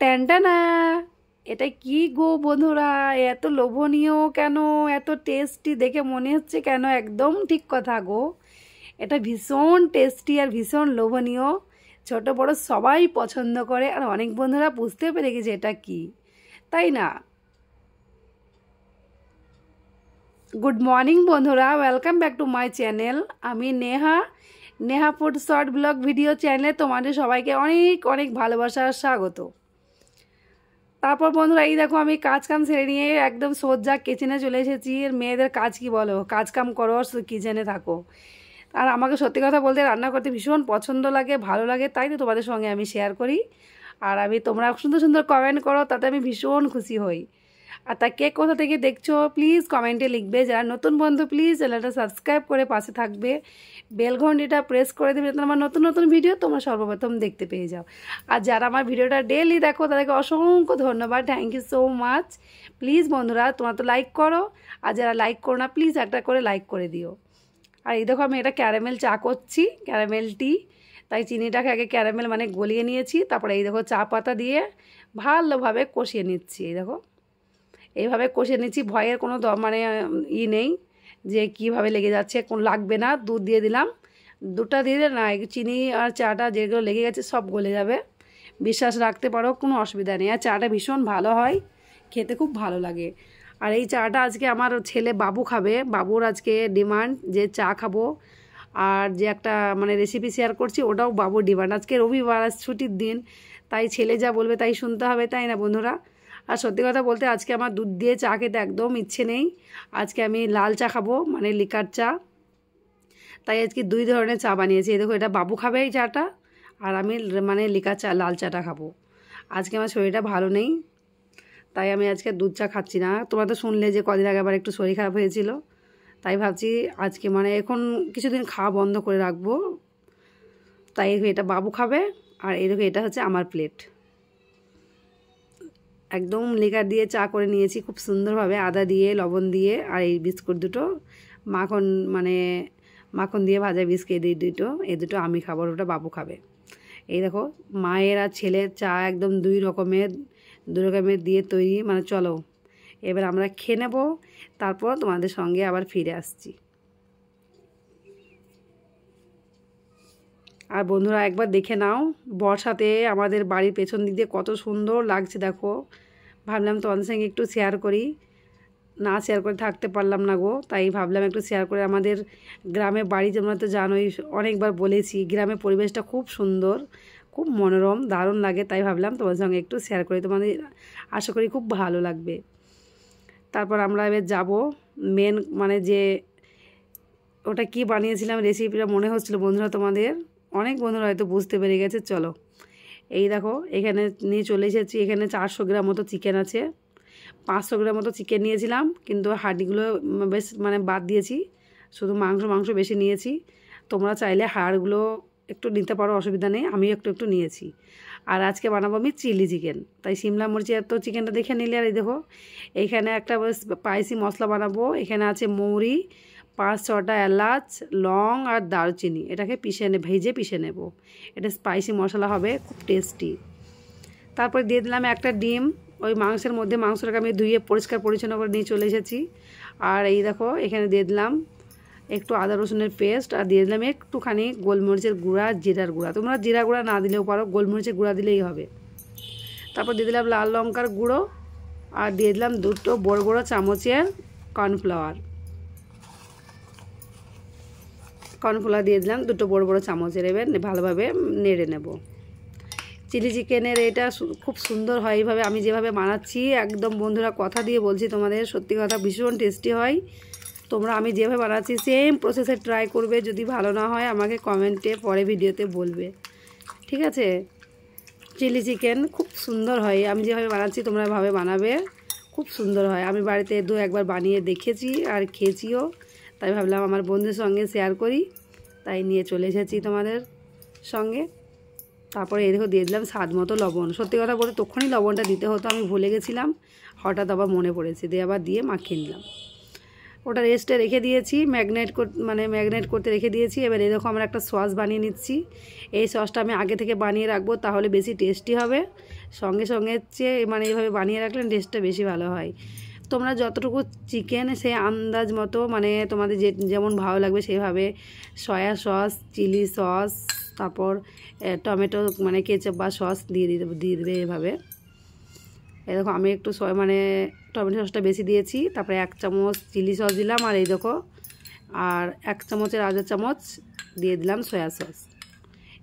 ট্যানটানা, এটা কি গো বন্ধুরা, এত লোভনীয় কেন, এত টেস্টি দেখে মনে হচ্ছে কেন? একদম ঠিক কথা গো, এটা ভীষণ টেস্টি আর ভীষণ লোভনীয়। ছোট বড় সবাই পছন্দ করে, আর অনেক বন্ধুরা বুঝতে পেরে গেছে এটা কি, তাই না? গুড মর্নিং বন্ধুরা, welcome back to my channel. আমি Neha, Neha food short blog video চ্যানেলে তোমাদের সবাইকে অনেক অনেক ভালোবাসা আর স্বাগত। তারপর বন্ধুরা এই দেখো, আমি কাজ কাম সেরে নিয়ে একদম সোজা কিচেনে চলে এসেছি। আর মেয়েদের কাজ কি বলো, কাজ কাম করো কিচেনে থাকো। আর আমাকে সত্যি কথা বলতে রান্না করতে ভীষণ পছন্দ লাগে, ভালো লাগে, তাই তো তোমাদের সঙ্গে আমি শেয়ার করি। আর তোমরা সুন্দর সুন্দর কমেন্ট করো, তাতে আমি ভীষণ খুশি হই। আর তা কে কোথা থেকে দেখছো প্লিজ কমেন্টে লিখবে। যারা নতুন বন্ধু প্লিজ চ্যানেলটা সাবস্ক্রাইব করে পাশে থাকবে, বেল ঘন্টিটা প্রেস করে দেবে, যাতে আমার নতুন নতুন ভিডিও তোমরা সর্বপ্রথম দেখতে পেয়ে যাও। আর যারা আমার ভিডিওটা ডেইলি দেখো তাদেরকে অসংখ্য ধন্যবাদ, thank you so much. Please বন্ধুরা তোমরা তো লাইক করো, আর যারা লাইক করো না প্লিজ একটা করে লাইক করে দিও। আর এই দেখো, আমি এটা ক্যারামেল চা করছি, ক্যারামেল টি। তাই চিনিটাকে আগে ক্যারামেল মানে গলিয়ে নিয়েছি, তারপরে এই দেখো চা পাতা দিয়ে ভালোভাবে কষিয়ে নিচ্ছি। এই দেখো এইভাবে কষিয়ে নিচ্ছি, ভয়ের কোনো মানে নেই যে কীভাবে লেগে যাচ্ছে, কোন লাগবে না। দুধ দিয়ে দিলাম, দুধটা দিয়ে দিলে না চিনি আর চাটা যেগুলো লেগে গেছে সব গলে যাবে, বিশ্বাস রাখতে পারো, কোনো অসুবিধা নেই। আর চাটা ভীষণ ভালো হয়, খেতে খুব ভালো লাগে। আর এই চাটা আজকে আমার ছেলে বাবু খাবে, বাবুর আজকে ডিমান্ড যে চা খাবো। আর যে একটা মানে রেসিপি শেয়ার করছি ওটাও বাবুর ডিমান্ড। আজকে রবিবার, আজ ছুটির দিন, তাই ছেলে যা বলবে তাই শুনতে হবে, তাই না বন্ধুরা? আর সত্যি কথা বলতে আজকে আমার দুধ দিয়ে চা খেতে একদম ইচ্ছে নেই। আজকে আমি লাল চা খাবো, মানে লিকার চা। তাই আজকে দুই ধরনের চা বানিয়েছি। এই দেখো, এটা বাবু খাবে এই চাটা, আর আমি মানে লিকার চা, লাল চাটা খাবো। আজকে আমার শরীরটা ভালো নেই, তাই আমি আজকে দুধ চা খাচ্ছি না। তোমরা তো শুনলে যে কদিন আগে আবার একটু শরীর খারাপ হয়েছিল, তাই ভাবছি আজকে মানে এখন কিছুদিন খাওয়া বন্ধ করে রাখবো। তাই এটা বাবু খাবে, আর এই দেখো এটা হচ্ছে আমার প্লেট। একদম লিকার দিয়ে চা করে নিয়েছি খুব সুন্দরভাবে, আদা দিয়ে, লবণ দিয়ে। আর এই বিস্কুট দুটো মাখন, মানে মাখন দিয়ে ভাজা বিস্কুট দুটো, এই দুটো আমি খাবো, ওটা বাবু খাবে। এই দেখো মায়ের আর ছেলের চা একদম দুই রকমের দিয়ে তৈরি। মানে চলো এবার আমরা খেয়ে নেবো, তারপর তোমাদের সঙ্গে আবার ফিরে আসছি। আর বন্ধুরা একবার দেখে নাও, বর্ষাতে আমাদের বাড়ির পেছন দিক দিয়ে কত সুন্দর লাগছে দেখো। ভাবলাম তোমাদের সঙ্গে একটু শেয়ার করি, না শেয়ার করে থাকতে পারলাম না গো, তাই ভাবলাম একটু শেয়ার করে। আমাদের গ্রামে বাড়ি, তোমরা তো জানোই, অনেকবার বলেছি গ্রামের পরিবেশটা খুব সুন্দর, খুব মনোরম, দারুণ লাগে। তাই ভাবলাম তোমাদের সঙ্গে একটু শেয়ার করি, তোমাদের আশা করি খুব ভালো লাগবে। তারপর আমরা এবার যাব মেন, মানে যে ওটা কি বানিয়েছিলাম রেসিপিটা মনে হচ্ছিল বন্ধুরা, তোমাদের অনেক বন্ধুরা হয়তো বুঝতে পেরে গেছে। চলো এই দেখো, এখানে নিয়ে চলে এসেছি। এখানে 400 গ্রাম মতো চিকেন আছে, 500 গ্রাম মতো চিকেন নিয়েছিলাম, কিন্তু হাড়গুলো বেশ মানে বাদ দিয়েছি, শুধু মাংস বেশি নিয়েছি। তোমরা চাইলে হাড়গুলো একটু নিতে পারো, অসুবিধা নেই, আমি একটু একটু নিয়েছি। আর আজকে বানাবো আমি চিলি চিকেন, তাই সিমলা মরিচে এত চিকেনটা দেখে নিলে। আর এই দেখো এইখানে একটা স্পাইসি মশলা বানাবো। এখানে আছে মৌরি, 5-6টা এলাচ, লং আর দারচিনি, এটাকে ভেজে পিষে নেব। এটা স্পাইসি মশলা হবে, খুব টেস্টি। তারপরে দিয়ে দিলাম একটা ডিম ওই মাংসের মধ্যে। মাংসটাকে আমি ধুয়ে পরিষ্কার পরিচ্ছন্ন করে নিয়ে চলে এসেছি। আর এই দেখো এখানে দিয়ে দিলাম একটু আদা রসুনের পেস্ট, আর দিয়ে দিলাম একটুখানি গোলমরিচের গুঁড়া, জিরার গুঁড়া। তোমরা জিরা গুঁড়া না দিলেও পারো, গোলমরিচের গুঁড়া দিলেই হবে। তারপর দিয়ে দিলাম লাল লঙ্কার গুঁড়ো, আর দিয়ে দিলাম 2 বড় বড় চামচের কর্নফ্লাওয়ার দিয়ে দিলাম 2 বড় বড় চামচের। এবার ভালোভাবে নেড়ে নেব। চিলি চিকেনের এটা খুব সুন্দর হয় এইভাবে, আমি যেভাবে বানাচ্ছি একদম বন্ধুরা কথা দিয়ে বলছি তোমাদের, সত্যি কথা ভীষণ টেস্টি হয়। তোমরা আমি যেভাবে বানাচ্ছি সেম প্রসেসে ট্রাই করবে। যদি ভালো না হয় আমাকে কমেন্টে পরে ভিডিওতে বলবে, ঠিক আছে? চিলি চিকেন খুব সুন্দর হয়, আমি যেভাবে বানাচ্ছি তোমরা এভাবে বানাবে, খুব সুন্দর হয়। আমি বাড়িতে 2-1বার বানিয়ে দেখেছি আর খেয়েছিও, তাই ভাবলাম আমার বন্ধুদের সঙ্গে শেয়ার করি, তাই নিয়ে চলে এসেছি তোমাদের সঙ্গে। তারপরে এই দেখো দিয়ে দিলাম স্বাদ মতো লবণ। সত্যি কথা বলতে তখনই লবণটা দিতে হতো, আমি ভুলে গেছিলাম, হঠাৎ আবার মনে পড়েছে, দিয়ে আবার দিয়ে মাখিয়ে নিলাম। ওটা রেস্টে রেখে দিয়েছি, ম্যাগনেট করতে রেখে দিয়েছি। এবার এই দেখো আমরা একটা সস বানিয়ে নিচ্ছি। এই সসটা আমি আগে থেকে বানিয়ে রাখবো, তাহলে বেশি টেস্টি হবে। সঙ্গে সঙ্গে চেয়ে এইভাবে বানিয়ে রাখলে টেস্টটা বেশি ভালো হয়। তোমরা যতটুকু চিকেন সেই আন্দাজ মতো তোমাদের যেমন ভালো লাগবে সেইভাবে সয়া সস, চিলি সস, তারপর টমেটো কেচাপ বা সস দিয়ে দেবে এভাবে। এই দেখো আমি একটু টমেটো সসটা বেশি দিয়েছি, তারপরে 1 চামচ চিলি সস দিলাম, আর এই দেখো আর 1 চামচের আধা চামচ দিয়ে দিলাম সয়া সস।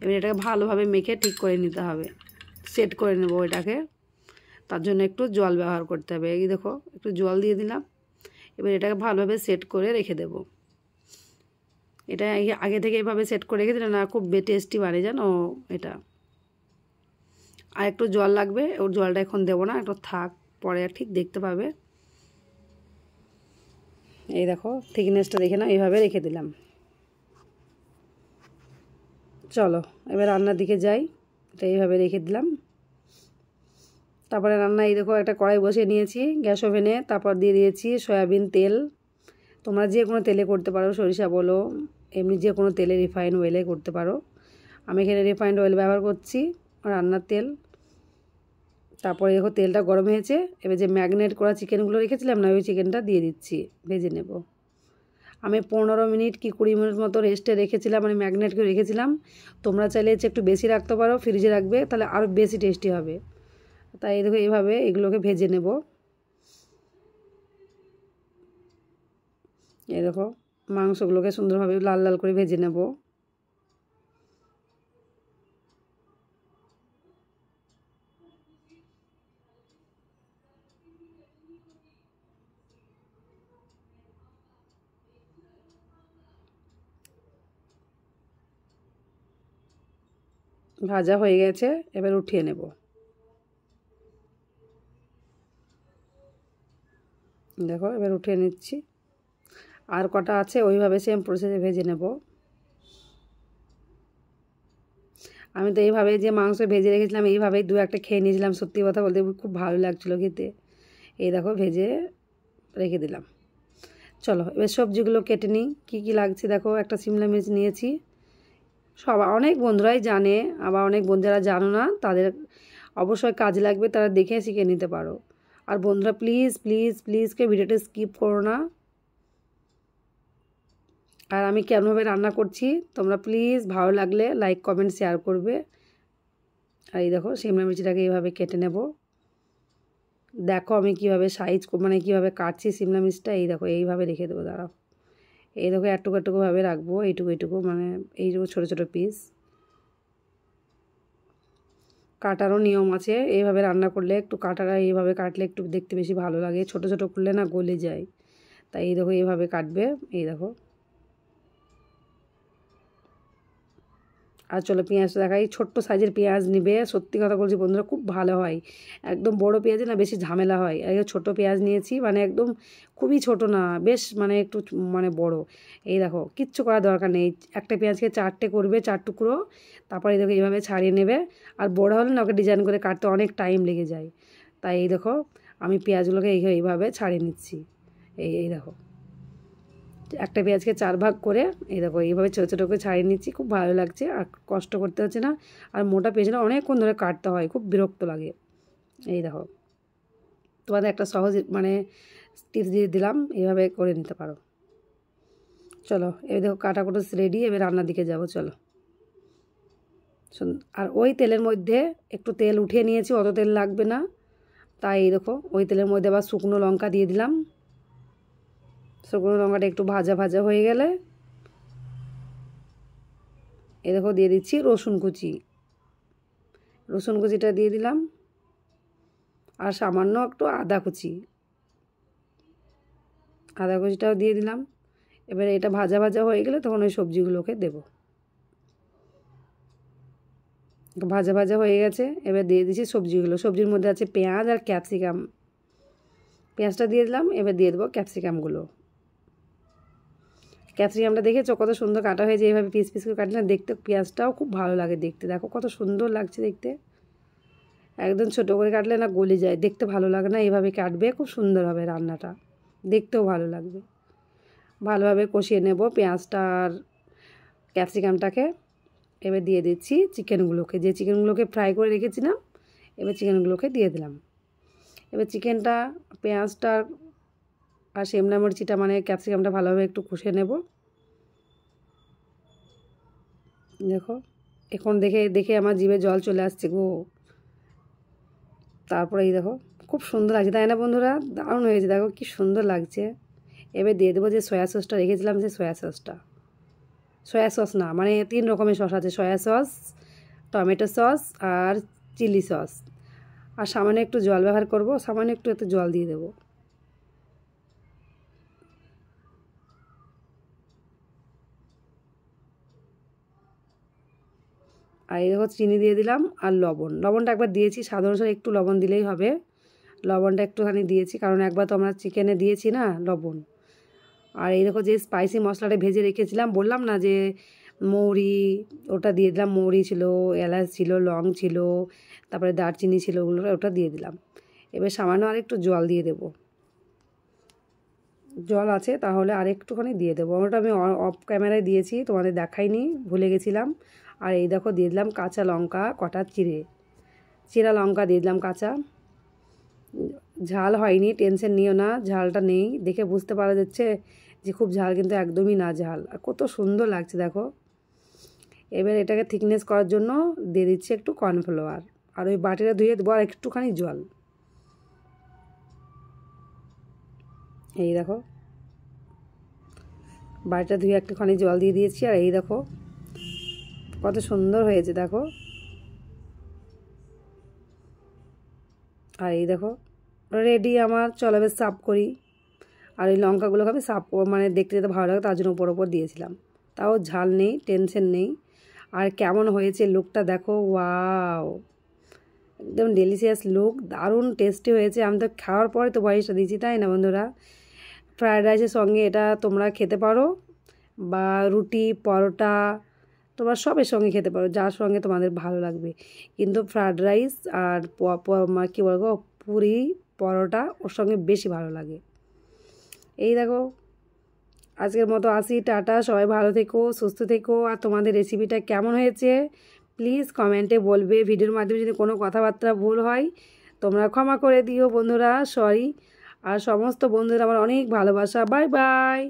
এবার এটাকে ভালোভাবে মেখে ঠিক করে নিতে হবে, সেট করে নেব এটাকে। তার জন্য একটু জল ব্যবহার করতে হবে। এই দেখো একটু জল দিয়ে দিলাম। এবার এটাকে ভালোভাবে সেট করে রেখে দেব। এটা আগে থেকে এভাবে সেট করে রেখে দিলে না খুব টেস্টি বানে জানো এটা। আর একটু জল লাগবে, ওর জলটা এখন দেবো না, একটু থাক, পরে ঠিক দেখতে পাবে। এই দেখো থিকনেসটা দেখে না, এইভাবে রেখে দিলাম। চলো এবার রান্নার দিকে যাই। এটা এইভাবে রেখে দিলাম। তারপরে রান্না এই দেখো একটা কড়াই বসিয়ে নিয়েছি গ্যাস ওভেনে। তারপর দিয়ে দিয়েছি সয়াবিন তেল। তোমরা যে কোনো তেলে করতে পারো, সরিষা বলো, এমনি যে কোনো তেলে, রিফাইন অয়েলে করতে পারো। আমি এখানে রিফাইন্ড অয়েল ব্যবহার করছি, রান্নার তেল। তারপরে দেখো তেলটা গরম হয়েছে। এবার যে ম্যাগনেট করা চিকেনগুলো রেখেছিলাম না, ওই চিকেনটা দিয়ে দিচ্ছি, ভেজে নেব। আমি 15 মিনিট কি 20 মিনিট মতো রেস্টে রেখেছিলাম, ম্যাগনেট করে রেখেছিলাম। তোমরা চাইলে একটু বেশি রাখতে পারো, ফ্রিজে রাখবে, তাহলে আরও বেশি টেস্টি হবে। তাই দেখো এইভাবে এগুলোকে ভেজে নেব। এই দেখো মাংসগুলোকে সুন্দরভাবে লাল লাল করে ভেজে নেব। ভাজা হয়ে গেছে, এবার উঠিয়ে নেব। দেখো এবার উঠিয়ে নিচ্ছি। আর কটা আছে ওইভাবে সেম প্রসেসে ভেজে নেব। আমি তো এইভাবে যে মাংস ভেজে রেখেছিলাম এইভাবেই 2-1টা খেয়ে নিয়েছিলাম। সত্যি কথা বলতে খুব ভালো লাগছিলো খেতে। এই দেখো ভেজে রেখে দিলাম। চলো এবার সবজিগুলো কেটে নিই। কী কী লাগছে দেখো, একটা শিমলা মির্চ নিয়েছি। অনেক বন্ধুরাই জানে, আবার অনেক বন্ধুরা জানো না, তাদের অবশ্যই কাজে লাগবে, তারা দেখে শিখে নিতে পারো। আর বন্ধুরা প্লিজ প্লিজ প্লিজ কেউ ভিডিওটা স্কিপ করো না। আর আমি কেমনভাবে রান্না করছি তোমরা প্লিজ ভালো লাগলে লাইক কমেন্ট শেয়ার করবে। আর এই দেখো শিমলা মির্চিটাকে এইভাবে কেটে নেব। দেখো আমি কীভাবে সাইজ কীভাবে কাটছি শিমলা মির্চটা। এই দেখো এইভাবে রেখে দেবো, দাঁড়াও। এই দেখো একটুকুভাবে রাখবো, এইটুকু এইটুকু ছোটো ছোটো পিস। কাটারও নিয়ম আছে, এইভাবে রান্না করলে একটু কাটারা এইভাবে কাটলে একটু দেখতে বেশি ভালো লাগে। ছোটো ছোটো করলে না গলে যায়, তাই এই দেখো এইভাবে কাটবে। এই দেখো। আর চলো পেঁয়াজটা দেখাই। ছোট্ট সাইজের পেঁয়াজ নিবে, সত্যি কথা বলছি বন্ধুরা খুব ভালো হয়। একদম বড় পেঁয়াজে না বেশি ঝামেলা হয়। ছোট পেঁয়াজ নিয়েছি, একদম খুবই ছোট না, বেশ একটু বড়। এই দেখো কিচ্ছু করার দরকার নেই, একটা পেঁয়াজকে 4টে করবে, 4 টুকরো। তারপরে এই দেখো এইভাবে ছাড়িয়ে নেবে। আর বড় হলে না ওকে ডিজাইন করে কাটতে অনেক টাইম লেগে যায়। তাই এই দেখো আমি পেঁয়াজগুলোকে এইভাবে ছাড়িয়ে নিচ্ছি। এই দেখো একটা পেঁয়াজকে 4 ভাগ করে এই দেখো এইভাবে ছোটো ছোটো করে ছাড়িয়ে নিচ্ছি। খুব ভালো লাগছে, আর কষ্ট করতে হচ্ছে না। আর মোটা পেঁয়াজটা অনেকক্ষণ ধরে কাটতে হয়, খুব বিরক্ত লাগে। এই দেখো তোমাদের একটা সহজ টিপস দিয়ে দিলাম, এইভাবে করে নিতে পারো। চলো এই দেখো কাটাকুটো রেডি, এবার রান্নার দিকে যাব চলো। আর ওই তেলের মধ্যে একটু তেল উঠিয়ে নিয়েছি, অত তেল লাগবে না। তাই এই দেখো ওই তেলের মধ্যে আবার শুকনো লঙ্কা দিয়ে দিলাম। শুকনো লঙ্কাটা একটু ভাজা ভাজা হয়ে গেলে এই দেখো দিয়ে দিচ্ছি রসুন কুচি। রসুন কুচিটা দিয়ে দিলাম, আর সামান্য একটু আদা কুচিটাও দিয়ে দিলাম। এবারে এটা ভাজা ভাজা হয়ে গেলে তখন ওই সবজিগুলোকে দেব। ভাজা ভাজা হয়ে গেছে, এবার দিয়ে দিচ্ছি সবজিগুলো। সবজির মধ্যে আছে পেঁয়াজ আর ক্যাপসিকাম। পেঁয়াজটা দিয়ে দিলাম, এবার দিয়ে দেবো ক্যাপসিকামগুলো। ক্যাপসিকামটা দেখেছো কত সুন্দর কাটা হয়েছে, এইভাবে পিস পিস করে কাটলে দেখতে পেঁয়াজটাও খুব ভালো লাগে দেখতে। দেখো কত সুন্দর লাগছে দেখতে। একদম ছোটো করে কাটলে না গলে যায়, দেখতে ভালো লাগে না। এইভাবে কাটবে, খুব সুন্দর হবে রান্নাটা, দেখতেও ভালো লাগবে। ভালোভাবে কষিয়ে নেব পেঁয়াজটা আর ক্যাপসিকামটাকে। এবার দিয়ে দিচ্ছি চিকেনগুলোকে, যে চিকেনগুলোকে ফ্রাই করে রেখেছিলাম এবার চিকেনগুলোকে দিয়ে দিলাম। এবার চিকেনটা পেঁয়াজটা আর শিমলা মির্চিটা মানে ক্যাপসিকামটা ভালোভাবে একটু কষিয়ে নেব। দেখো এখন দেখে দেখে আমার জিভে জল চলে আসছে গো। তারপরে এই দেখো খুব সুন্দর লাগছে, তাই না বন্ধুরা? দারুণ হয়েছে, দেখো কি সুন্দর লাগছে। এবার দিয়ে দেবো যে সয়া সসটা রেখেছিলাম, সেই সয়া সসটা, সয়া সস না মানে 3 রকমের সস আছে, সয়া সস, টমেটো সস আর চিলি সস। আর সামান্য একটু জল ব্যবহার করব, সামান্য একটু এতে জল দিয়ে দেবো। আর এই দেখো চিনি দিয়ে দিলাম আর লবণটা একবার দিয়েছি, স্বাদ অনুসারে একটু লবণ দিলেই হবে। লবণটা একটুখানি দিয়েছি কারণ একবার তো আমরা চিকেনে দিয়েছি না লবণ। আর এই দেখো যে স্পাইসি মশলাটা ভেজে রেখেছিলাম, বললাম না যে মৌরি, ওটা দিয়ে দিলাম। মৌরি ছিল, এলাচ ছিল, লং ছিল, তারপরে দারচিনি ছিল, ওগুলো ওটা দিয়ে দিলাম। এবার সামান্য আর একটু জল দিয়ে দেব, জল আছে তাহলে আর একটুখানি দিয়ে দেবো। ওটা আমি অফ ক্যামেরায় দিয়েছি, তোমাদের দেখাইনি, ভুলে গেছিলাম। আর এই দেখো দিয়ে দিলাম কাঁচা লঙ্কা কটা চিরা লঙ্কা দিয়ে দিলাম কাঁচা। ঝাল হয়নি, টেনশন নিও না, ঝালটা নেই, দেখে বুঝতে পারা যাচ্ছে যে খুব ঝাল, কিন্তু একদমই না ঝাল। আর কত সুন্দর লাগছে দেখো। এবার এটাকে থিকনেস করার জন্য দিয়ে দিচ্ছি একটু কর্নফ্লাওয়ার, আর ওই বাটিটা ধুয়ে দেবো আর একটুখানি জল। এই দেখো বাটিটা ধুয়ে একটুখানি জল দিয়ে দিয়েছি, আর এই দেখো কত সুন্দর হয়েছে দেখো। আর এই দেখো রেডি আমার, চলো এবার সার্ভ করি। আর এই লঙ্কাগুলোকে আমি সার্ভ মানে দেখতে যেতে ভালো লাগে তার জন্য ওপর দিয়েছিলাম, তাও ঝাল নেই, টেনশন নেই। আর কেমন হয়েছে লুকটা দেখো, ওয়াও, একদম ডেলিশিয়াস লুক, দারুণ টেস্টি হয়েছে। আমি তো খাওয়ার পরে তো ভয়েসটা দিচ্ছি, তাই না বন্ধুরা? ফ্রায়েড রাইসের সঙ্গে এটা তোমরা খেতে পারো, বা রুটি, পরোটা, তোমরা সবের সঙ্গে খেতে পারো, যার সঙ্গে তোমাদের ভালো লাগবে। কিন্তু ফ্রায়েড রাইস আর কী বলবো, পুরি, পরোটা ওর সঙ্গে বেশি ভালো লাগে। এই দেখো আজকের মতো আসি, টাটা, সবাই ভালো থেকো, সুস্থ থেকো। আর তোমাদের রেসিপিটা কেমন হয়েছে প্লিজ কমেন্টে বলবে। ভিডিওর মাধ্যমে যদি কোনো কথাবার্তা ভুল হয় তোমরা ক্ষমা করে দিও বন্ধুরা, সরি। আর সমস্ত বন্ধুরা আমার অনেক ভালোবাসা, বাই বাই।